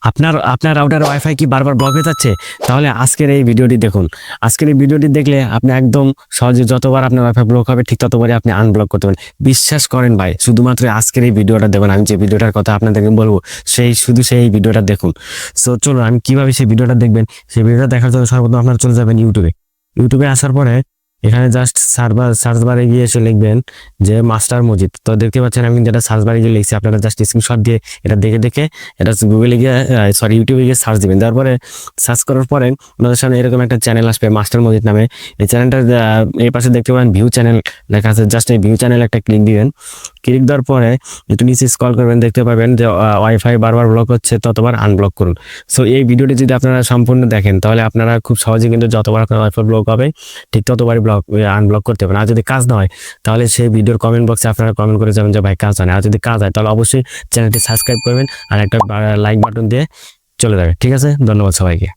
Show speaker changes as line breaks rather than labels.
আপনার আপনার router wifi কি বারবার ব্লক হয়ে যাচ্ছে? তাহলে আজকের এই ভিডিওটি দেখুন। আজকের এই ভিডিওটি দেখলে আপনি একদম সহজে যতবার আপনার ওয়াইফাই ব্লক হবে ঠিক ততবারই আপনি আনব্লক করতে পারেন। বিশ্বাস করেন ভাই, শুধুমাত্র আজকের এই ভিডিওটা দেখুন। আমি যে ভিডিওটার কথা আপনাদেরকে বলবো সেই ভিডিওটা দেখুন। সো চলুন, আমি কিভাবে সেই ভিডিওটা দেখবেন সেই ভিডিওটা দেখার জন্য সর্বপ্রথম আপনারা চলে যাবেন ইউটিউবে আসার পরে এখানে জাস্ট সার্চ বারে গিয়ে এসে লিখবেন যে মাস্টার মজিদ। তো দেখতে পাচ্ছেন আমি যেটা সার্চ বারে গিয়ে লিখছি, আপনারা জাস্ট স্ক্রিনশট দিয়ে এটা দেখে এটা গুগলে গিয়ে ইউটিউবে গিয়ে সার্চ দিবেন। তারপরে সার্চ করার পরে আপনাদের সামনে এরকম একটা চ্যানেল আসবে মাস্টার মজিদ নামে। এই চ্যানেলটা এই পাশে দেখতে পাবেন ভিউ চ্যানেল লেখা আছে, জাস্ট এই ভিউ চ্যানেল একটা ক্লিক দিবেন। ক্লিক দেওয়ার পরে একটু নিচে স্ক্রল করবেন, দেখতে পাবেন যে ওয়াইফাই বারবার ব্লক হচ্ছে ততবার আনব্লক করুন। সো এই ভিডিওটি যদি আপনারা সম্পূর্ণ দেখেন তাহলে আপনারা খুব সহজে কিন্তু যতবার আপনার ওয়াইফাই ব্লক হবে ঠিক ততবারই আনব্লক করতে পারেন। আর যদি কাজ না হয় তাহলে সেই ভিডিওর কমেন্ট বক্সে আপনারা কমেন্ট করে যাবেন যে ভাই কাজ হয় না। আর যদি কাজ হয় তাহলে অবশ্যই চ্যানেলটি সাবস্ক্রাইব করবেন আর একটা লাইক বাটন দিয়ে চলে যাবে। ঠিক আছে, ধন্যবাদ সবাইকে।